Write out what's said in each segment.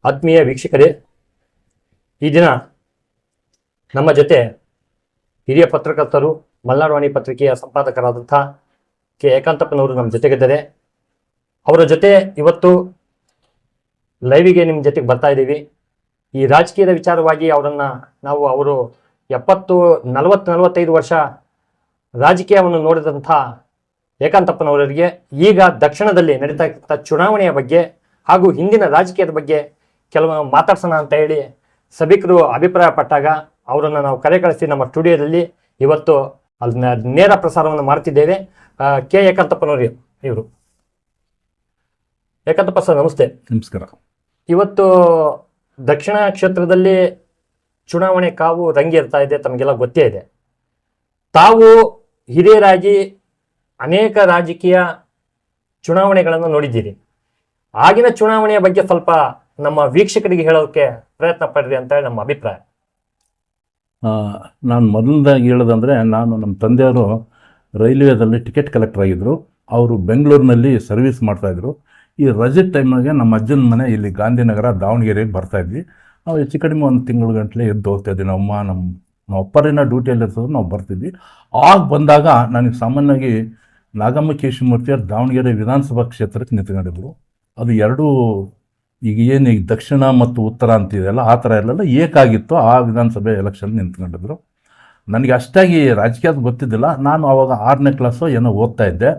ಆತ್ಮೀಯ ವೀಕ್ಷಕರೇ, ಈ ದಿನ ನಮ್ಮ ಜೊತೆ ಹಿರಿಯ ಪತ್ರಕರ್ತರು, ಮಲ್ನಾಡು ಪತ್ರಿಕೆಯ ಸಂಪಾದಕರಾದಂಥ ಕೆ ಏಕಾಂತಪ್ಪನವರು ನಮ್ಮ ಜೊತೆಗಿದ್ದಾರೆ. ಅವರ ಜೊತೆ ಇವತ್ತು ಲೈವಿಗೆ ನಿಮ್ಮ ಜೊತೆಗೆ ಬರ್ತಾ ಇದ್ದೀವಿ. ಈ ರಾಜಕೀಯದ ವಿಚಾರವಾಗಿ ಅವರು 40-45 ವರ್ಷ ರಾಜಕೀಯವನ್ನು ನೋಡಿದಂಥ ಏಕಾಂತಪ್ಪನವರಿಗೆ ಈಗ ದಕ್ಷಿಣದಲ್ಲಿ ನಡೀತಾ ಇರ್ತಕ್ಕಂಥ ಚುನಾವಣೆಯ ಬಗ್ಗೆ ಹಾಗೂ ಹಿಂದಿನ ರಾಜಕೀಯದ ಬಗ್ಗೆ ಕೆಲವು ಮಾತಾಡ್ಸೋಣ ಅಂತ ಹೇಳಿ ಸಭಿಕರು ಅಭಿಪ್ರಾಯ ಪಟ್ಟಾಗ ಅವರನ್ನು ನಾವು ಕರೆ ಕಳಿಸಿ ನಮ್ಮ ಸ್ಟುಡಿಯೋದಲ್ಲಿ ಇವತ್ತು ಅದನ್ನ ನೇರ ಪ್ರಸಾರವನ್ನು ಮಾಡ್ತಿದ್ದೇವೆ. ಕೆ ಏಕಾಂತಪ್ಪನವರು ಇವರು. ಏಕಾಂತಪ್ಪ ಸರ್, ನಮಸ್ತೆ. ನಮಸ್ಕಾರ. ಇವತ್ತು ದಕ್ಷಿಣ ಕ್ಷೇತ್ರದಲ್ಲಿ ಚುನಾವಣೆ ಕಾವು ರಂಗೇರ್ತಾ ಇದೆ, ತಮಗೆಲ್ಲ ಗೊತ್ತೇ ಇದೆ. ತಾವು ಹಿರಿಯರಾಗಿ ಅನೇಕ ರಾಜಕೀಯ ಚುನಾವಣೆಗಳನ್ನು ನೋಡಿದ್ದೀರಿ. ಆಗಿನ ಚುನಾವಣೆಯ ಬಗ್ಗೆ ಸ್ವಲ್ಪ ನಮ್ಮ ವೀಕ್ಷಕರಿಗೆ ಹೇಳೋಕೆ ಪ್ರಯತ್ನ ಪಡ್ರಿ ಅಂತ ಹೇಳಿ ನಮ್ಮ ಅಭಿಪ್ರಾಯ. ನಾನು ಮೊದಲನೇದಾಗಿ ಹೇಳೋದಂದರೆ, ನಮ್ಮ ತಂದೆಯವರು ರೈಲ್ವೇದಲ್ಲಿ ಟಿಕೆಟ್ ಕಲೆಕ್ಟರ್ ಆಗಿದ್ದರು. ಅವರು ಬೆಂಗಳೂರಿನಲ್ಲಿ ಸರ್ವಿಸ್ ಮಾಡ್ತಾಯಿದ್ರು. ಈ ರಜೆ ಟೈಮ್ನಾಗೆ ನಮ್ಮ ಅಜ್ಜನ ಮನೆ ಇಲ್ಲಿ ಗಾಂಧಿನಗರ ದಾವಣಗೆರೆಗೆ ಬರ್ತಾಯಿದ್ವಿ. ನಾವು ಹೆಚ್ಚು ಕಡಿಮೆ ಒಂದು ತಿಂಗಳು ಗಂಟಲೆ ಎದ್ದು ಹೋಗ್ತಾಯಿದ್ವಿ. ನಮ್ಮ ಅಪ್ಪರೇನ ಡ್ಯೂಟಿಯಲ್ಲಿ ಇರ್ತದೆ, ನಾವು ಬರ್ತಿದ್ವಿ. ಆಗ ಬಂದಾಗ ನನಗೆ ಸಾಮಾನ್ಯವಾಗಿ ನಾಗಮ್ಮ ಕೇಶಮೂರ್ತಿಯವರು ದಾವಣಗೆರೆ ವಿಧಾನಸಭಾ ಕ್ಷೇತ್ರಕ್ಕೆ ನಿಂತ್ಕೊಂಡಿದ್ರು. ಅದು ಎರಡೂ ಈಗ ದಕ್ಷಿಣ ಮತ್ತು ಉತ್ತರ ಅಂತಿದೆಯಲ್ಲ, ಆ ಥರ ಎಲ್ಲ ಏಕಾಗಿತ್ತು. ಆ ವಿಧಾನಸಭೆ ಎಲೆಕ್ಷನ್ ನಿಂತ್ಕೊಂಡಿದ್ರು. ನನಗೆ ಅಷ್ಟಾಗಿ ರಾಜಕೀಯದ ಗೊತ್ತಿದ್ದಿಲ್ಲ. ನಾನು ಆವಾಗ 6ನೇ ಕ್ಲಾಸು ಏನೋ ಓದ್ತಾ ಇದ್ದೆ.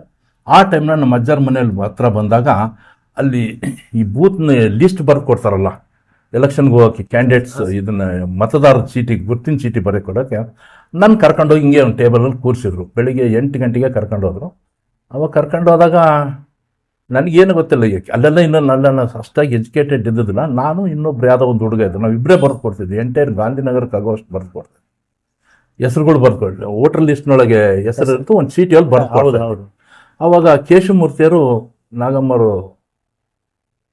ಆ ಟೈಮ್ನ ನಮ್ಮ ಅಜ್ಜರ ಮನೇಲಿ ಹತ್ರ ಬಂದಾಗ ಅಲ್ಲಿ ಈ ಬೂತ್ನ ಲಿಸ್ಟ್ ಬರ್ದು ಕೊಡ್ತಾರಲ್ಲ, ಎಲೆಕ್ಷನ್ಗೆ ಹೋಗೋಕ್ಕೆ ಕ್ಯಾಂಡಿಡೇಟ್ಸ್ ಇದನ್ನು ಮತದಾರರ ಚೀಟಿಗೆ ಗುರ್ತಿನ ಚೀಟಿ ಬರೀ ಕೊಡೋಕ್ಕೆ ನನ್ನ ಕರ್ಕೊಂಡೋಗಿ ಹಿಂಗೆ ಒಂದು ಟೇಬಲಲ್ಲಿ ಕೂರಿಸಿದ್ರು. ಬೆಳಿಗ್ಗೆ 8 ಗಂಟೆಗೆ ಕರ್ಕೊಂಡೋದ್ರು. ಅವಾಗ ಕರ್ಕೊಂಡೋದಾಗ ನನಗೇನು ಗೊತ್ತಿಲ್ಲ, ಅಲ್ಲೆಲ್ಲ ಇನ್ನೂ ಅಷ್ಟಾಗಿ ಎಜುಕೇಟೆಡ್ ಇದ್ದಿದ್ದಿಲ್ಲ. ನಾನು ಇನ್ನೊಬ್ರು ಯಾವುದೋ ಒಂದು ಹುಡುಗ ಇದ್ದು, ನಾವು ಇಬ್ಬರೇ ಬರ್ದು ಕೊಡ್ತಿದ್ವಿ. ಎಂಟೈರ್ ಗಾಂಧಿನಗರಕ್ಕೆ ಆಗೋಷ್ಟು ಬರ್ದು ಕೊಡ್ತೀವಿ. ಹೆಸರುಗಳು ಬರ್ದು ಕೊಡ್ತೀವಿ. ವೋಟರ್ ಲಿಸ್ಟ್ನೊಳಗೆ ಹೆಸರು ಇತ್ತು, ಒಂದು ಚೀಟಿಯಲ್ಲಿ ಬರ್ದು ಕೊಡ್ತಾರೆ. ಆವಾಗ ಕೇಶಮೂರ್ತಿಯವರು ನಾಗಮ್ಮರು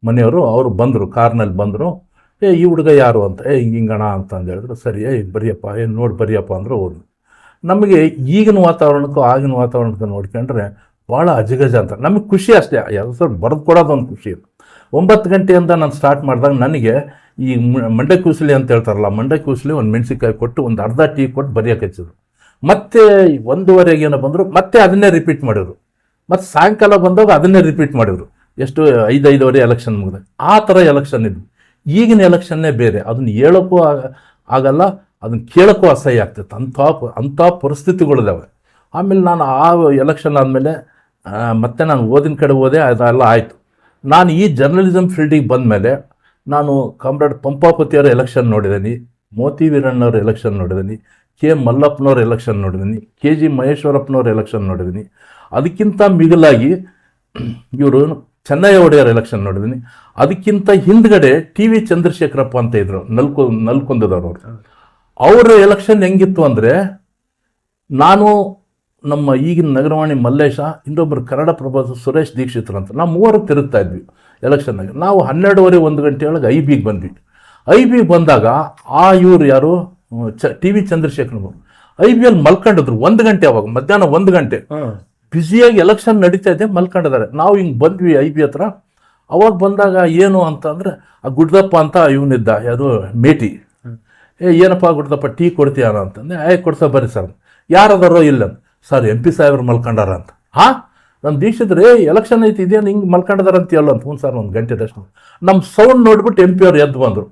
ಮನೆಯವರು ಅವರು ಬಂದರು, ಕಾರ್ನಲ್ಲಿ ಬಂದರು. ಈ ಹುಡುಗ ಯಾರು ಅಂತ, ಹಿಂಗಣ ಅಂತ ಹೇಳಿದ್ರು. ಸರಿ, ಬರಿಯಪ್ಪ, ನೋಡಿ ಬರಿಯಪ್ಪ ಅಂದರು. ಹೋದ್ರು. ನಮಗೆ ಈಗಿನ ವಾತಾವರಣಕ್ಕೂ ಆಗಿನ ವಾತಾವರಣಕ್ಕೂ ನೋಡ್ಕೊಂಡ್ರೆ ಭಾಳ ಅಜಗಜ ಅಂತ. ನಮಗೆ ಖುಷಿ ಅಷ್ಟೇ, ಯಾವ ಬರೆದು ಕೊಡೋದು ಒಂದು ಖುಷಿ. 9 ಗಂಟೆಯಿಂದ ನಾನು ಸ್ಟಾರ್ಟ್ ಮಾಡಿದಾಗ ನನಗೆ ಈ ಮಂಡೆ ಕೂಸಲಿ ಅಂತ ಹೇಳ್ತಾರಲ್ಲ, ಮಂಡೆ ಕೂಸಲಿ ಒಂದು ಮೆಣಸಿನ್ಕಾಯಿ ಕೊಟ್ಟು ಒಂದು ಅರ್ಧ ಟೀ ಕೊಟ್ಟು ಬರೆಯೋಕೆ ಹಚ್ಚಿದ್ರು. ಮತ್ತೆ 1:15 ಏನೋ ಬಂದರು, ಮತ್ತೆ ಅದನ್ನೇ ರಿಪೀಟ್ ಮಾಡಿದ್ರು. ಮತ್ತು ಸಾಯಂಕಾಲ ಬಂದಾಗ ಅದನ್ನೇ ರಿಪೀಟ್ ಮಾಡಿದ್ರು. ಎಷ್ಟು 5-5:30 ಎಲೆಕ್ಷನ್ ಮುಗಿದ. ಆ ಥರ ಎಲೆಕ್ಷನ್ ಇದ್ವು. ಈಗಿನ ಎಲೆಕ್ಷನ್ನೇ ಬೇರೆ. ಅದನ್ನು ಹೇಳೋಕ್ಕೂ ಆಗಲ್ಲ, ಅದನ್ನು ಕೇಳೋಕ್ಕೂ ಅಸಹ್ಯ ಆಗ್ತೈತೆ. ಅಂಥ ಪರಿಸ್ಥಿತಿಗಳಿದ್ದಾವೆ. ಆಮೇಲೆ ನಾನು ಆ ಎಲೆಕ್ಷನ್ ಆದಮೇಲೆ ಮತ್ತೆ ನಾನು ಓದಿನ ಕಡೆ ಹೋದೆ. ಅದೆಲ್ಲ ಆಯಿತು. ನಾನು ಈ ಜರ್ನಲಿಸಮ್ ಫೀಲ್ಡಿಗೆ ಬಂದ ಮೇಲೆ ನಾನು ಕಾಮ್ರೇಡ್ ಪಂಪಾಪತಿಯವರ ಎಲೆಕ್ಷನ್ ನೋಡಿದ್ದೀನಿ, ಮೋತಿ ವೀರಣ್ಣವ್ರ ಎಲೆಕ್ಷನ್ ನೋಡಿದ್ದೀನಿ, ಕೆ ಮಲ್ಲಪ್ಪನವ್ರ ಎಲೆಕ್ಷನ್ ನೋಡಿದ್ದೀನಿ, KG ಮಹೇಶ್ವರಪ್ಪನವ್ರ ಎಲೆಕ್ಷನ್ ನೋಡಿದ್ದೀನಿ. ಅದಕ್ಕಿಂತ ಮಿಗಿಲಾಗಿ ಇವರು ಚೆನ್ನಯ್ಯ ಒಡೆಯರ್ ಎಲೆಕ್ಷನ್ ನೋಡಿದ್ದೀನಿ. ಅದಕ್ಕಿಂತ ಹಿಂದ್ಗಡೆ TV ಚಂದ್ರಶೇಖರಪ್ಪ ಅಂತ ಇದ್ರು, ನಲ್ಕುಂದದವ್ರು. ಅವರ ಎಲೆಕ್ಷನ್ ಹೆಂಗಿತ್ತು ಅಂದರೆ, ನಾನು ನಮ್ಮ ಈಗಿನ ನಗರವಾಣಿ ಮಲ್ಲೇಶ, ಇನ್ನೊಬ್ಬರು ಕನ್ನಡ ಪ್ರಭಾತ ಸುರೇಶ್ ದೀಕ್ಷಿತರು ಅಂತ, ನಾವು 3 ತಿರುಗ್ತಾ ಇದ್ವಿ ಎಲೆಕ್ಷನ್ನಾಗ. ನಾವು 12:30-1 ಗಂಟೆ ಒಳಗೆ IBಗೆ ಬಂದ್ವಿ. IBಗೆ ಬಂದಾಗ ಇವರು ಯಾರು TV ಚಂದ್ರಶೇಖರ್ IBಯಲ್ಲಿ ಮಲ್ಕೊಂಡಿದ್ರು 1 ಗಂಟೆ. ಅವಾಗ ಮಧ್ಯಾಹ್ನ 1 ಗಂಟೆ ಬ್ಯುಸಿಯಾಗಿ ಎಲೆಕ್ಷನ್ ನಡೀತಾ ಇದೆ, ಮಲ್ಕೊಂಡಿದ್ದಾರೆ. ನಾವು ಹಿಂಗೆ ಬಂದ್ವಿ IB ಹತ್ರ. ಅವಾಗ ಬಂದಾಗ ಏನು ಅಂತಂದರೆ, ಆ ಗುಡ್ದಪ್ಪ ಅಂತ ಇವನಿದ್ದ, ಯಾರು ಮೇಟಿ. ಏನಪ್ಪ ಗುಡ್ದಪ್ಪ, ಟೀ ಕೊಡ್ತೀಯಾನ ಅಂತಂದೆ. ಕೊಡ್ತಾ ಬರ್ರಿ ಸರ್. ಯಾರದಾರೋ ಇಲ್ಲ ಸರ್, MP ಸಾಹೇಬ್ರು ಮಲ್ಕೊಂಡಾರ ಅಂತ. ನಮ್ಮ ದೀಕ್ಷಿತ್ರೆ ಎಲೆಕ್ಷನ್ ಐತಿ, ಇದೇನು ಹಿಂಗೆ ಮಲ್ಕೊಂಡಿದಾರ ಅಂತೀಯಲ್ಲ ಅಂತ. ಹ್ಞೂ ಸರ್, 1 ಗಂಟೆ ಅಷ್ಟು. ನಮ್ಮ ಸೌಂಡ್ ನೋಡ್ಬಿಟ್ಟು MP ಅವ್ರು ಎದ್ದು ಬಂದರು.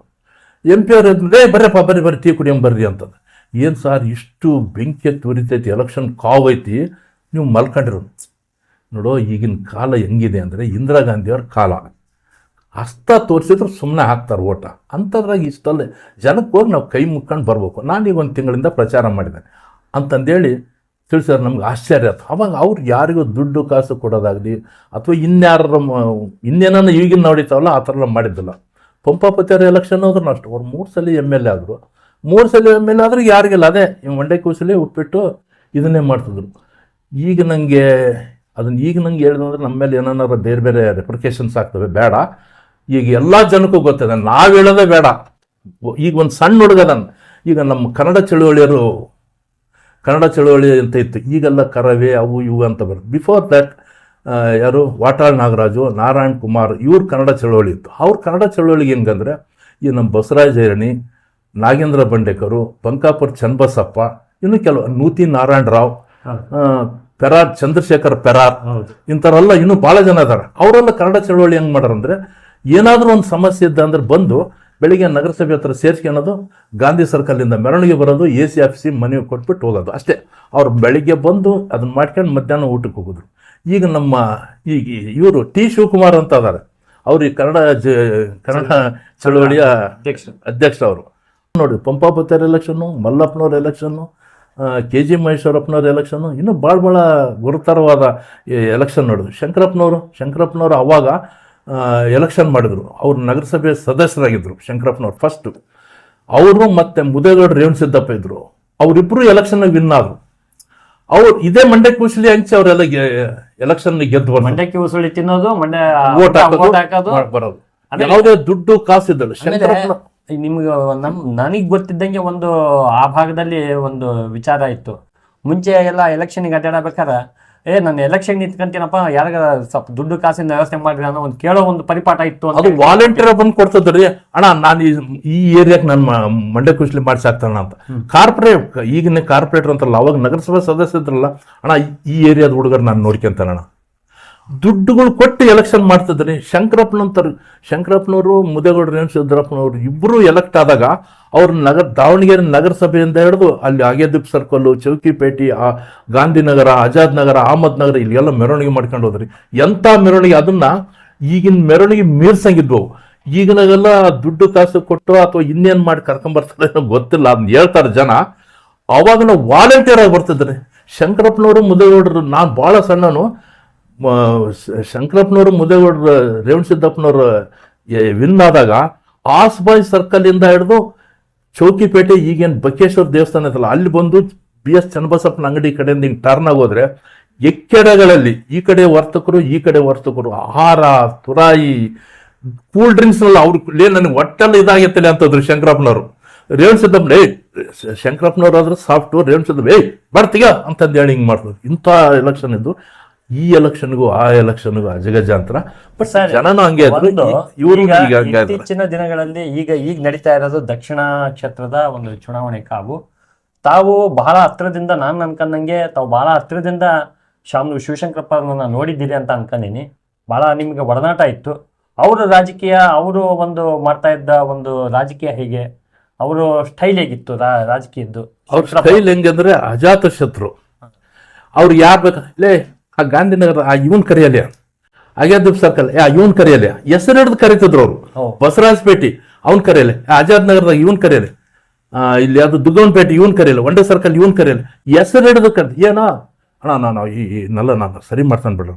MP ಅವ್ರು ಎದ್ದು, ಬರ್ರಪ್ಪ ಬರ್ರಿ ಟೀ ಕುಡಿಯಂಬರ್ರಿ ಅಂತಂದು. ಏನು ಸರ್, ಇಷ್ಟು ಬೆಂಕಿ ಎತ್ತು ಉರಿತೈತಿ, ಎಲೆಕ್ಷನ್ ಕಾವೈತಿ, ನೀವು ಮಲ್ಕೊಂಡಿರೋ. ನೋಡೋ, ಈಗಿನ ಕಾಲ ಹೆಂಗಿದೆ ಅಂದರೆ, ಇಂದಿರಾ ಗಾಂಧಿಯವ್ರ ಕಾಲ. ಹಸ್ತ ತೋರಿಸಿದ್ರು ಸುಮ್ಮನೆ ಹಾಕ್ತಾರೆ ಓಟ. ಅಂಥದ್ರಾಗ ಇಷ್ಟಲ್ಲ ಜನಕ್ಕೆ ಹೋಗಿ ನಾವು ಕೈ ಮುಕ್ಕೊಂಡು ಬರ್ಬೇಕು. ನಾನೀಗ 1 ತಿಂಗಳಿಂದ ಪ್ರಚಾರ ಮಾಡಿದೆ ಅಂತಂದೇಳಿ ತಿಳಿಸಿದ್ರೆ ನಮ್ಗೆ ಆಶ್ಚರ್ಯ ಆಯ್ತು. ಅವಾಗ ಅವ್ರು ಯಾರಿಗೂ ದುಡ್ಡು ಕಾಸು ಕೊಡೋದಾಗಲಿ ಅಥವಾ ಇನ್ನೇನನ್ನ ಈಗಿನ ನೋಡಿತಾವಲ್ಲ ಆ ಥರ ಮಾಡಿದ್ದಿಲ್ಲ. ಪಂಪಾಪತಿಯವ್ರ ಎಲೆಕ್ಷನ್ ಹೋದ್ರು ಅಷ್ಟು. ಅವ್ರು 3 ಸಲ MLA ಆದರು. 3 ಸಲ MLA ಆದ್ರೆ ಯಾರಿಗಿಲ್ಲ, ಅದೇ ಮಂಡೆ ಕೂಸಲಿ ಉಪ್ಪಿಟ್ಟು ಇದನ್ನೇ ಮಾಡ್ತಿದ್ರು. ಈಗ ನನಗೆ ಹೇಳಿದಂದ್ರೆ ನಮ್ಮ ಮೇಲೆ ಏನಾರು ಬೇರೆ ಬೇರೆ ರೆಪ್ರಿಕೇಷನ್ಸ್ ಆಗ್ತವೆ, ಬೇಡ. ಈಗ ಎಲ್ಲ ಜನಕ್ಕೂ ಗೊತ್ತಿದೆ, ನಾವು ಹೇಳೋದೇ ಬೇಡ. ಈಗ ಒಂದು ಸಣ್ಣ ಹುಡುಗದನ್ನು, ಈಗ ನಮ್ಮ ಕನ್ನಡ ಚಳುವಳಿ ಅಂತ ಇತ್ತು, ಈಗೆಲ್ಲ ಕರವೇ ಅವು ಇವು ಅಂತ ಬರುತ್ತೆ. ಬಿಫೋರ್ ದ್ಯಾಟ್ ಯಾರು ವಾಟಾಳ್ ನಾಗರಾಜು, ನಾರಾಯಣ್ ಕುಮಾರ್, ಇವ್ರ ಕನ್ನಡ ಚಳುವಳಿ ಇತ್ತು. ಅವ್ರ ಕನ್ನಡ ಚಳುವಳಿಗೆ ಹೆಂಗಂದರೆ, ಈ ನಮ್ಮ ಬಸವರಾಜ ಐರಣಿ, ನಾಗೇಂದ್ರ ಬಂಡೇಕರು, ಬಂಕಾಪುರ ಚನ್ನಬಸಪ್ಪ, ಇನ್ನು ಕೆಲವು ನೂತಿ ನಾರಾಯಣ ರಾವ್, ಪೆರಾರ್ ಚಂದ್ರಶೇಖರ್ ಪೆರಾರ್, ಇಂಥವರೆಲ್ಲ ಇನ್ನೂ ಭಾಳ ಜನ ಇದ್ದಾರೆ. ಅವರೆಲ್ಲ ಕನ್ನಡ ಚಳವಳಿ ಹೆಂಗೆ ಮಾಡ್ಯಾರಂದ್ರೆ, ಏನಾದರೂ ಒಂದು ಸಮಸ್ಯೆ ಇದ್ದ ಅಂದ್ರೆ ಬಂದು ಬೆಳಿಗ್ಗೆ ನಗರಸಭೆ ಹತ್ರ ಸೇರಿಸ್ಕೊಳ್ಳೋದು, ಗಾಂಧಿ ಸರ್ಕಲಿಂದ ಮೆರವಣಿಗೆ ಬರೋದು, ಎ ಸಿ ಆಫೀಸಿಗೆ ಮನವಿ ಕೊಟ್ಬಿಟ್ಟು ಹೋಗೋದು ಅಷ್ಟೇ. ಅವ್ರು ಬೆಳಿಗ್ಗೆ ಬಂದು ಅದನ್ನ ಮಾಡ್ಕೊಂಡು ಮಧ್ಯಾಹ್ನ ಊಟಕ್ಕೆ ಹೋಗೋದು. ಈಗ ನಮ್ಮ ಈಗ ಇವರು ಟಿ ಶಿವಕುಮಾರ್ ಅಂತ ಅದಾರೆ, ಅವ್ರು ಈ ಕನ್ನಡ ಚಳವಳಿಯ ಅಧ್ಯಕ್ಷರು. ಅವರು ನೋಡಿ, ಪಂಪಾಪತಿಯವ್ರ ಎಲೆಕ್ಷನ್ನು, ಮಲ್ಲಪ್ಪನವ್ರ ಎಲೆಕ್ಷನ್ನು, ಕೆ ಜಿ ಮಹೇಶ್ವರಪ್ಪನವ್ರ ಎಲೆಕ್ಷನ್ನು, ಇನ್ನೂ ಭಾಳ ಗುರುತರವಾದ ಎಲೆಕ್ಷನ್ ನೋಡಿದ್ರು. ಶಂಕರಪ್ಪನವರು ಅವಾಗ ಎಲೆಕ್ಷನ್ ಮಾಡಿದ್ರು. ಅವ್ರು ನಗರಸಭೆ ಸದಸ್ಯರಾಗಿದ್ದರು ಶಂಕರಪ್ಪನವ್ರು ಫಸ್ಟು. ಅವರು ಮತ್ತೆ ಮುದೇಗೌಡ ರೇವಣಸಿದ್ದಪ್ಪ ಇದ್ರು. ಅವರಿಬ್ಬರು ಎಲೆಕ್ಷನ್ ವಿನ್ ಆದ್ರು. ಅವ್ರು ಇದೇ ಮಂಡ್ಯಕ್ಕೆ ಉಸುಳಿ ಹಂಚಿ ಅವರೆಲ್ಲ ಎಲೆಕ್ಷನ್ ಗೆದ್ದು ಮಂಡ್ಯಕ್ಕೆ ಉಸುಳಿ ತಿನ್ನೋದು, ವೋಟ್ ಹಾಕೋದು ಬರೋದು. ಯಾವುದೇ ದುಡ್ಡು ಕಾಸಿದ್ದಳು ಶಂಕರಪ್ಪನ. ನಿಮ್ಗೆ ನನಗೆ ಗೊತ್ತಿದ್ದಂಗೆ ಒಂದು ಆ ಭಾಗದಲ್ಲಿ ಒಂದು ವಿಚಾರ ಇತ್ತು. ಮುಂಚೆ ಎಲ್ಲ ಎಲೆಕ್ಷನ್ಗೆ ಅಡ್ಡಾಡಬೇಕಾದ್ರೆ, ನಾನು ಎಲೆಕ್ಷನ್ ನಿಂತ್ಕೊಂತೀನಪ್ಪ, ಯಾರಿಗ ಸ್ವಲ್ಪ ದುಡ್ಡು ಕಾಸಿನ ವ್ಯವಸ್ಥೆ ಮಾಡ್ರಿ ಅನ್ನೋ ಒಂದು ಕೇಳೋ ಒಂದು ಪರಿಪಾಠ ಇತ್ತು. ಅದು ವಾಲಂಟಿಯರ್ ಬಂದು ಕೊಡ್ತದ್ರಿ. ಅಣ್ಣ ನಾನು ಈ ಏರಿಯಾಕ್ಕೆ ನಾನು ಮಂಡ್ಯ ಕುಶ್ಲಿ ಮಾಡಿಸಿ ಹಾಕ್ತಾನ ಅಂತ. ಈಗಿನ ಕಾರ್ಪೊರೇಟರ್ ಅಂತಲ್ಲ, ಅವಾಗ ನಗರಸಭಾ ಸದಸ್ಯ ಇದ್ರಲ್ಲ, ಅಣ್ಣ ಈ ಏರಿಯಾದ ಹುಡುಗರು ನಾನು ನೋಡ್ಕೊಂತಾನಣ್ಣ, ದುಡ್ಡುಗಳು ಕೊಟ್ಟು ಎಲೆಕ್ಷನ್ ಮಾಡ್ತಿದ್ರಿ. ಶಂಕರಪ್ಪನವರು, ಮುದೇಗೌಡ ರೇವಣಸಿದ್ದಪ್ಪನವರು ಇಬ್ಬರು ಎಲೆಕ್ಟ್ ಆದಾಗ ಅವ್ರ ದಾವಣಗೆರೆ ನಗರಸಭೆಯಿಂದ ಹಿಡಿದು ಅಲ್ಲಿ ಆಗೇದೀಪ್ ಸರ್ಕಲ್ಲು, ಚೌಕಿಪೇಟೆ, ಗಾಂಧಿನಗರ, ಆಜಾದ್ ನಗರ, ಅಹಮದ್ ನಗರ, ಇಲ್ಲೆಲ್ಲ ಮೆರವಣಿಗೆ ಮಾಡ್ಕೊಂಡು ಹೋದ್ರಿ. ಎಂಥ ಮೆರವಣಿಗೆ, ಅದನ್ನ ಈಗಿನ ಮೆರವಣಿಗೆ ಮೀರ್ಸಂಗಿದ್ವು. ಈಗಿನಾಗೆಲ್ಲ ದುಡ್ಡು ಕಾಸು ಕೊಟ್ಟು ಅಥವಾ ಇನ್ನೇನು ಮಾಡಿ ಕರ್ಕೊಂಬರ್ತಾರೆ ಗೊತ್ತಿಲ್ಲ, ಅದನ್ನ ಹೇಳ್ತಾರೆ ಜನ. ಅವಾಗ ನಾವು ವಾಲಂಟಿಯರ್ ಆಗಿ ಬರ್ತಿದ್ರಿ. ಶಂಕರಪ್ಪನವರು, ಮುದೇಗೌಡರು, ನಾನು ಭಾಳ ಸಣ್ಣನು, ಶಂಕರಪ್ಪನವರು, ಮುದೇಗೌಡರು, ರೇವಣಸಿದ್ದಪ್ಪನವರು ವಿನ್ ಆದಾಗ ಆಸ್ಬಾಯ್ ಸರ್ಕಲ್ ಇಂದ ಹಿಡಿದು ಚೌಕಿಪೇಟೆ, ಈಗೇನು ಬಕೇಶ್ವರ ದೇವಸ್ಥಾನ ಐತಲ್ಲ, ಅಲ್ಲಿ ಬಂದು BS ಚನ್ನಬಸಪ್ಪನ ಅಂಗಡಿ ಕಡೆಯಿಂದ ಹಿಂಗೆ ಟರ್ನ್ ಆಗೋದ್ರೆ ಎಕ್ಕೆಡೆಗಳಲ್ಲಿ ಈ ಕಡೆ ವರ್ತಕರು, ಈ ಕಡೆ ವರ್ತಕರು, ಆಹಾರ, ತುರಾಯಿ, ಕೂಲ್ ಡ್ರಿಂಕ್ಸ್ನೆಲ್ಲ ಅವ್ರು ನನಗೆ ಒಟ್ಟೆಲ್ಲ ಇದಾಗೈತಲ್ಲ ಅಂತಂದ್ರು ಶಂಕರಪ್ಪನವರು. ರೇವಣಸಿದ್ದಪ್ಪನ ಶಂಕರಪ್ಪನವ್ರು ಆದ್ರೆ ಸಾಫ್ಟು, ರೇವಣಸಿದ್ದಪ್ಪ ಬರ್ತೀಗ ಅಂತಂದು ಹೇಳಿ ಹಿಂಗೆ ಮಾಡ್ತಾರೆ. ಇಂಥ ಎಲೆಕ್ಷನ್ ಇದ್ದು ಈ ಎಲೆಕ್ಷನ್ಗೂ ಆ ಎಲೆಕ್ಷನ್ಗೂ ಅಜಗಜಾಂತರ. ಬಟ್ ಜನನು ಹಂಗೆ ಇವರು ಇತ್ತೀಚಿನ ದಿನಗಳಲ್ಲಿ ಈಗ ನಡೀತಾ ಇರೋದು ದಕ್ಷಿಣ ಕ್ಷೇತ್ರದ ಒಂದು ಚುನಾವಣೆ ಕಾವು. ತಾವು ಬಹಳ ಹತ್ರದಿಂದ, ನಾನು ಅನ್ಕೊಂಡಂಗೆ ತಾವು ಬಹಳ ಹತ್ರದಿಂದ ಶಿವಶಂಕರಪ್ಪರನ್ನ ನೋಡಿದ್ದೀರಿ ಅಂತ ಅನ್ಕೊಂಡಿನಿ. ಬಹಳ ನಿಮ್ಗೆ ಒಡನಾಟ ಇತ್ತು. ಅವರ ರಾಜಕೀಯ, ಅವರು ಒಂದು ಮಾಡ್ತಾ ಇದ್ದ ಒಂದು ರಾಜಕೀಯ ಹೇಗೆ, ಅವರು ಸ್ಟೈಲ್ ಹೇಗಿತ್ತು ರಾಜಕೀಯದ್ದು? ಅವ್ರ ಸ್ಟೈಲ್ ಹೆಂಗಂದ್ರೆ ಅಜಾತ ಶತ್ರು. ಅವ್ರು ಯಾರು ಬೇಕಾ, ಆ ಗಾಂಧಿನಗರ ಇವನ್ ಕರೆಯಲ್ಲ, ಆಗೇದೀಪ್ ಸರ್ಕಲ್ ಇವನ್ ಕರೆಯಲ್ಲ, ಹೆಸರು ಹಿಡಿದು ಕರೀತಿದ್ರು ಅವರು. ಬಸವರಾಜಪೇಟೆ ಅವನ್ ಕರೆಯಲ್ಲ, ಆಜಾದ್ ನಗರದಾಗ ಇವನ್ ಕರೆಯಲ್ಲ, ಇಲ್ಲಿ ಅದು ದುಗ್ಗವನಪೇಟೆ ಇವನ್ ಕರೆಯಲ್ಲ, ಒಂಡೆ ಸರ್ಕಲ್ ಇವನ್ ಕರೆಯಲ್ಲ, ಹೆಸರು ಹಿಡಿದು ಏನೋ ಅಣ್ಣ ನಾನು ನಾನು ಸರಿ ಮಾಡ್ತಾನೆ ಬಿಡು,